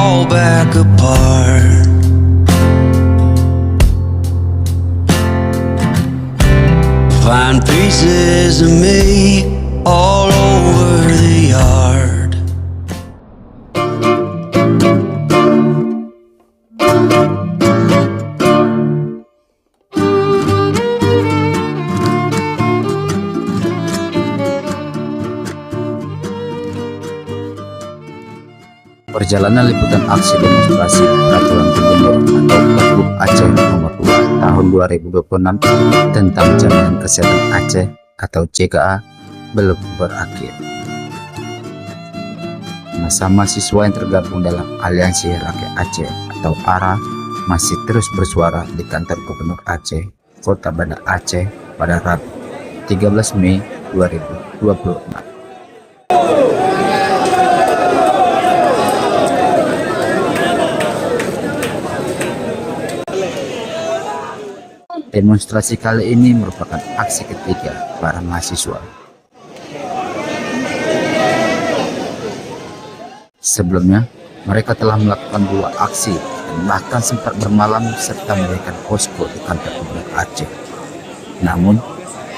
fall back apart. Find pieces of me all over the yard. Perjalanan liputan aksi demonstrasi peraturan gubernur atau Pergub Aceh nomor 2 tahun 2026 tentang jaminan kesehatan Aceh atau JKA belum berakhir. Masa mahasiswa yang tergabung dalam Aliansi Rakyat Aceh atau ARA masih terus bersuara di kantor Gubernur Aceh, Kota Banda Aceh pada Rabu 13 Mei 2026. Demonstrasi kali ini merupakan aksi ketiga para mahasiswa. Sebelumnya, mereka telah melakukan 2 aksi dan bahkan sempat bermalam serta mendirikan posko di kantor Gubernur Aceh. Namun,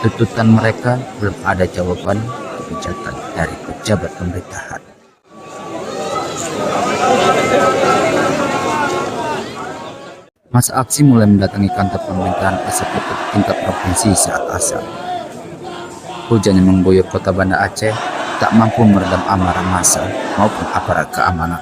tuntutan mereka belum ada jawaban kebijakan dari pejabat pemerintahan. Masa aksi mulai mendatangi kantor pemerintahan eksekutif tingkat provinsi saat asar. Hujan yang mengguyur kota Banda Aceh tak mampu meredam amarah massa maupun aparat keamanan.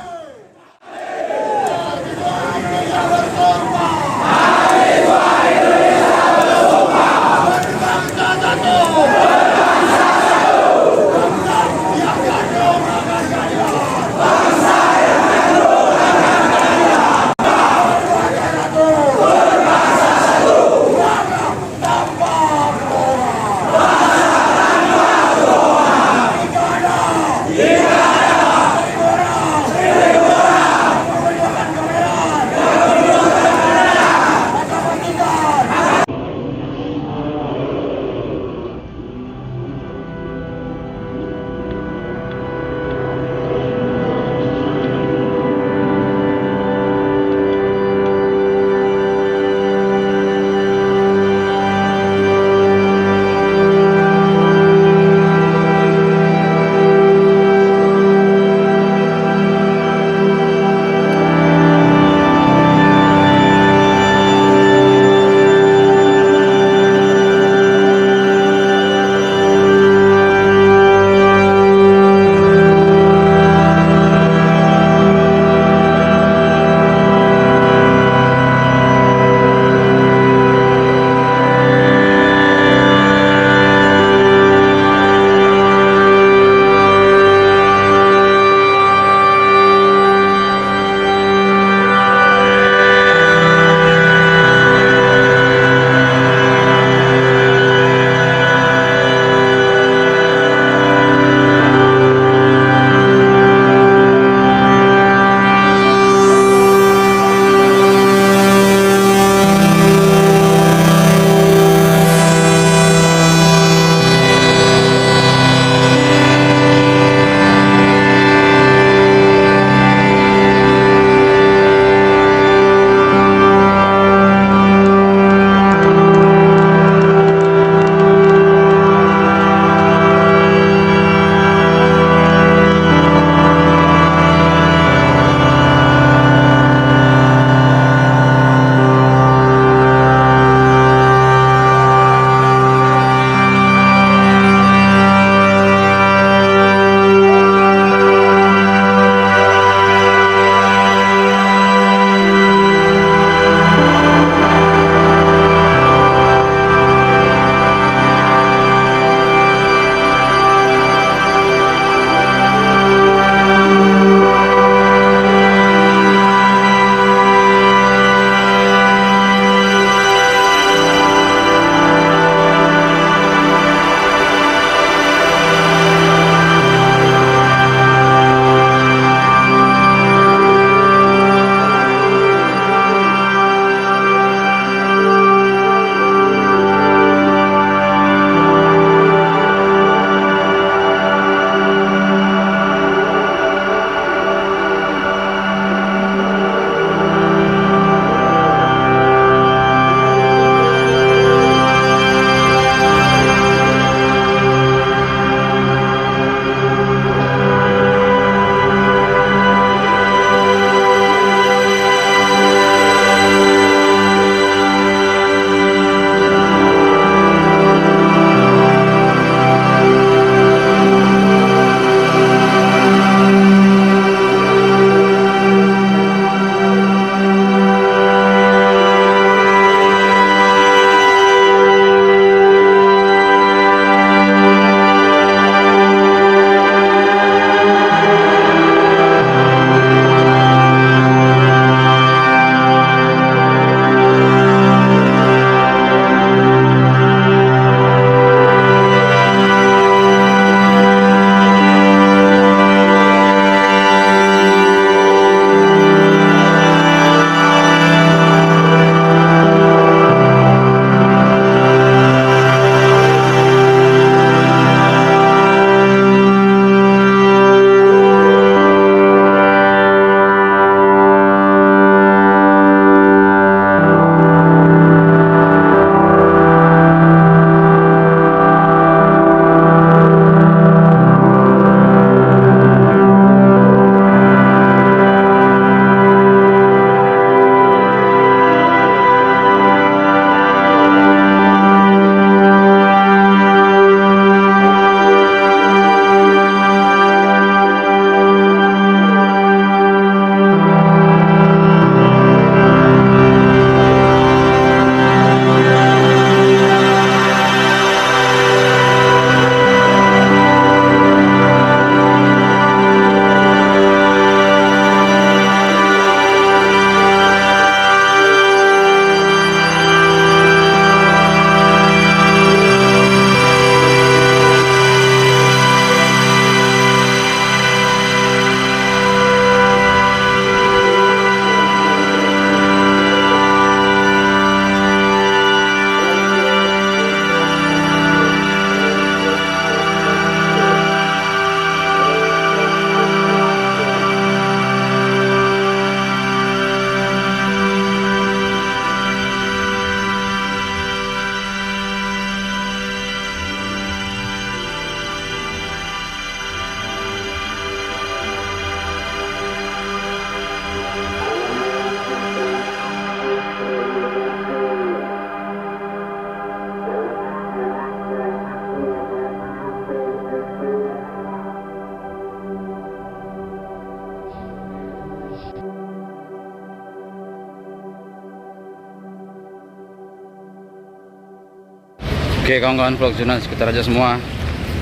Oke kawan-kawan vlog jurnal sekitar aja semua.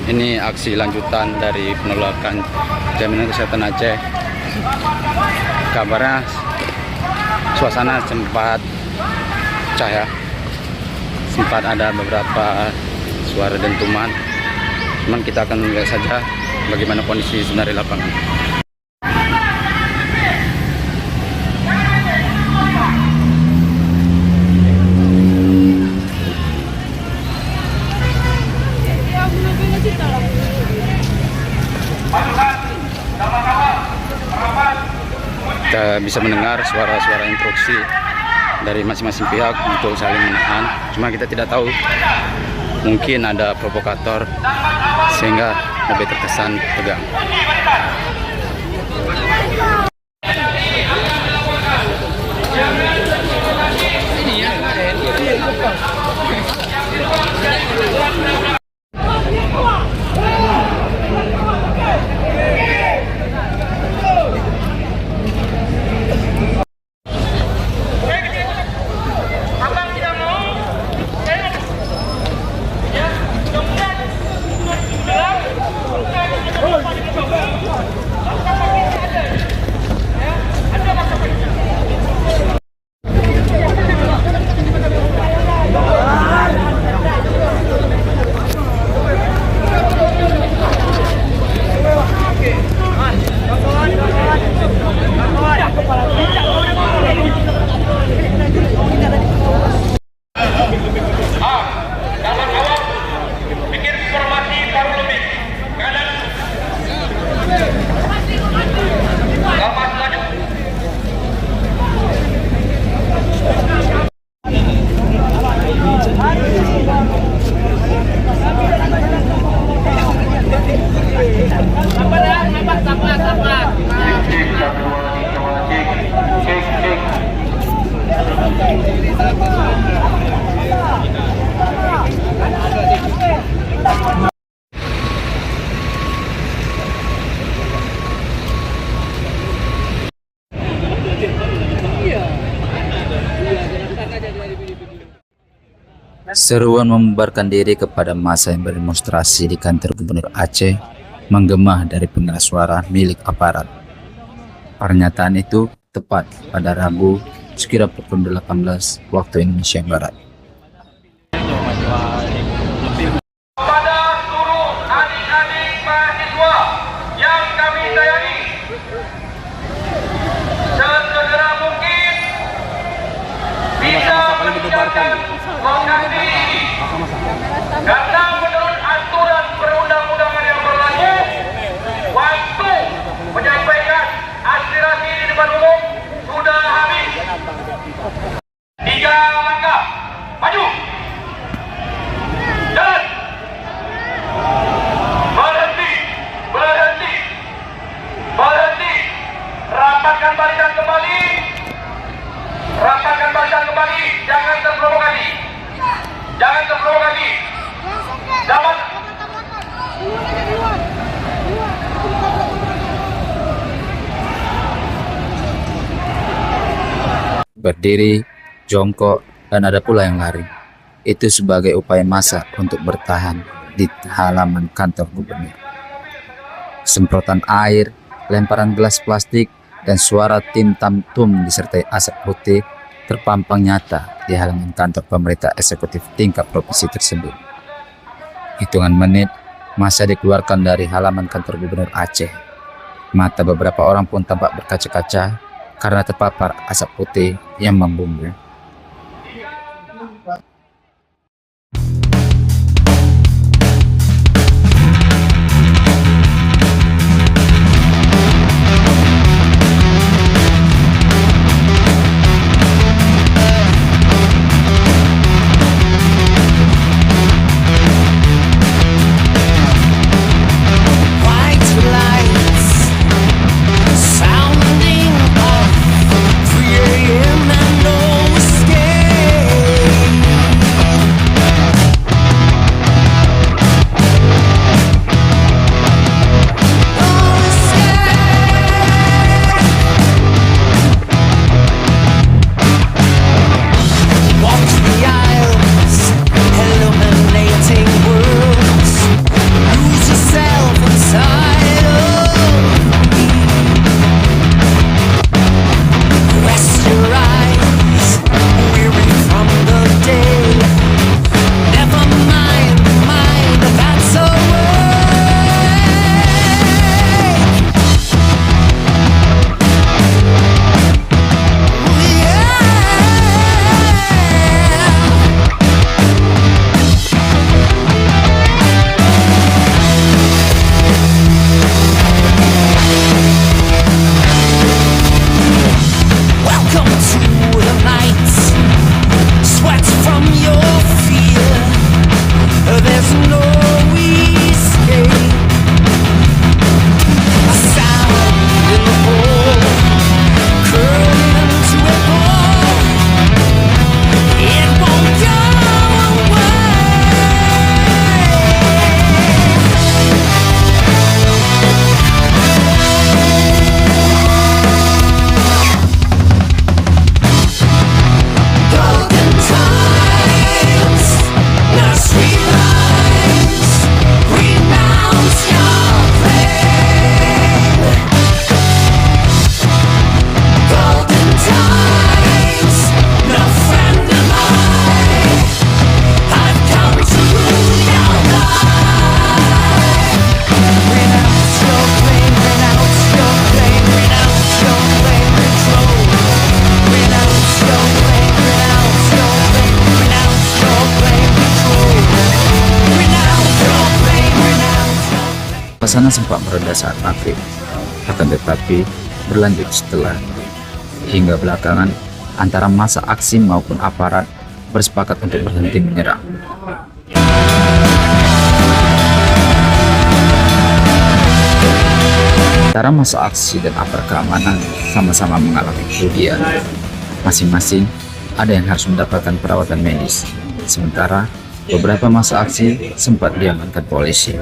Ini aksi lanjutan dari penolakan jaminan kesehatan Aceh. Kabarnya suasana sempat cahaya, sempat ada beberapa suara dentuman. Cuman kita akan lihat saja bagaimana kondisi sebenarnya di lapangan. Kita bisa mendengar suara-suara instruksi dari masing-masing pihak untuk saling menahan. Cuma kita tidak tahu, mungkin ada provokator sehingga lebih terkesan tegang. Seruan membubarkan diri kepada massa yang berdemonstrasi di kantor Gubernur Aceh menggema dari pengeras suara milik aparat. Pernyataan itu tepat pada Rabu sekira pukul 18 waktu Indonesia Barat. Kepada seluruh adik-adik mahasiswa yang kami sayangi, sesegera mungkin bisa meninggalkan lokasi ini karena menurut aturan perundang-undangan yang berlaku, waktu menyampaikan aspirasi di depan umum sudah habis. 3 langkah maju, jalan, berhenti, berhenti, berhenti, rapatkan barisan kembali, rapatkan barisan kembali, jangan terprovokasi, jangan terprovokasi, dapat. Berdiri, jongkok, dan ada pula yang lari. Itu sebagai upaya massa untuk bertahan di halaman kantor gubernur. Semprotan air, lemparan gelas plastik, dan suara tim tamtum disertai asap putih terpampang nyata di halaman kantor pemerintah eksekutif tingkat provinsi tersebut. Hitungan menit, massa dikeluarkan dari halaman kantor gubernur Aceh. Mata beberapa orang pun tampak berkaca-kaca karena terpapar asap putih yang membumbung. White lights sounding off 3 a.m. and no Suasana sempat mereda saat maghrib, akan tetapi berlanjut setelah hingga belakangan antara massa aksi maupun aparat bersepakat untuk berhenti menyerang. Antara massa aksi dan aparat keamanan sama-sama mengalami kerugian. Masing-masing ada yang harus mendapatkan perawatan medis, sementara beberapa massa aksi sempat diamankan polisi.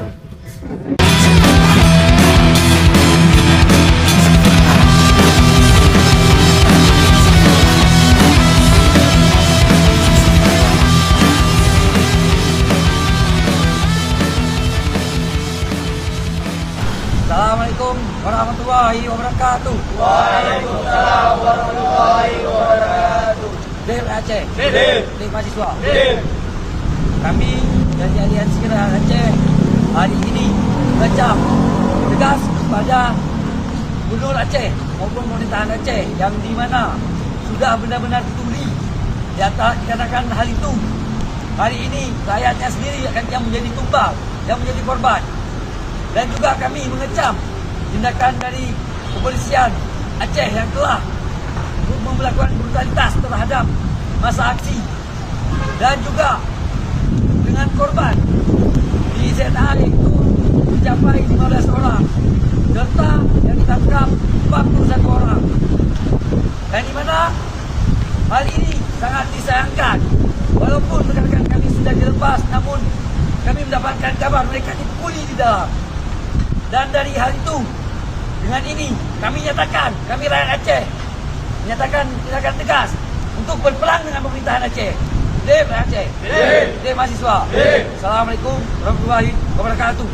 Assalamualaikum warahmatullahi wabarakatuh. Waalaikumsalam warahmatullahi wabarakatuh. Dem Aceh. Dem mahasiswa. Kami dari Aliansi Gerakan Aceh hari ini mengecam tegas kepada Gubernur Aceh maupun pemerintahan Aceh yang di mana sudah benar-benar tuli dikatakan hal itu. Hari ini rakyatnya sendiri akan yang menjadi tumbal, yang menjadi korban. Dan juga kami mengecam tindakan dari kepolisian Aceh yang telah melakukan brutalitas terhadap massa aksi. Dan juga dengan korban di ZA itu mencapai 15 orang serta yang ditangkap 41 orang. Dan di mana hal ini sangat disayangkan. Walaupun rekan-rekan kami sudah dilepas, namun kami mendapatkan kabar mereka dipukuli di dalam. Dan dari hal itu, dengan ini kami nyatakan, kami rakyat Aceh menyatakan tindakan tegas untuk berperang dengan pemerintahan Aceh. Dem Aceh. Dem mahasiswa. Assalamualaikum warahmatullahi wabarakatuh.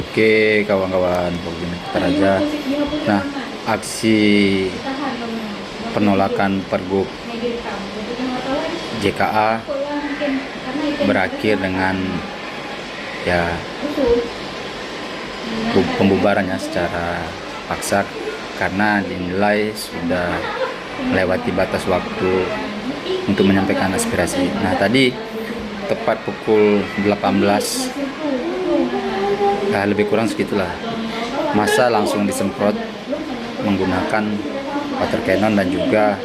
Oke kawan-kawan, begini Raja. Nah, aksi penolakan Pergub JKA berakhir dengan pembubarannya secara paksa karena dinilai sudah melewati batas waktu untuk menyampaikan aspirasi. Nah, tadi tepat pukul 18 lebih kurang segitulah, massa langsung disemprot menggunakan water cannon dan juga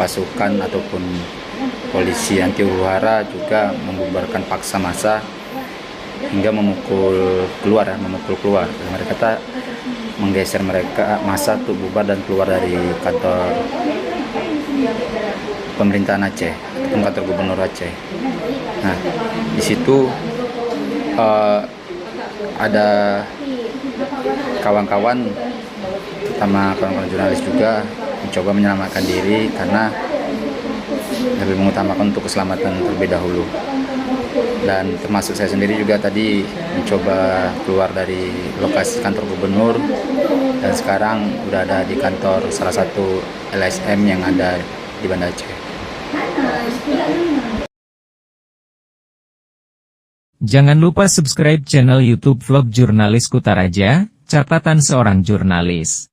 pasukan ataupun polisi anti huru-hara juga membubarkan paksa massa hingga memukul keluar. Mereka kata menggeser mereka massa untuk bubar dan keluar dari kantor pemerintahan Aceh ataupun kantor gubernur Aceh. Nah, di situ ada kawan-kawan, terutama kawan-kawan jurnalis juga mencoba menyelamatkan diri karena lebih mengutamakan untuk keselamatan terlebih dahulu. Dan termasuk saya sendiri juga tadi mencoba keluar dari lokasi kantor gubernur dan sekarang udah ada di kantor salah satu LSM yang ada di Banda Aceh. Jangan lupa subscribe channel YouTube Vlog Jurnalis Kutaraja, Catatan Seorang Jurnalis.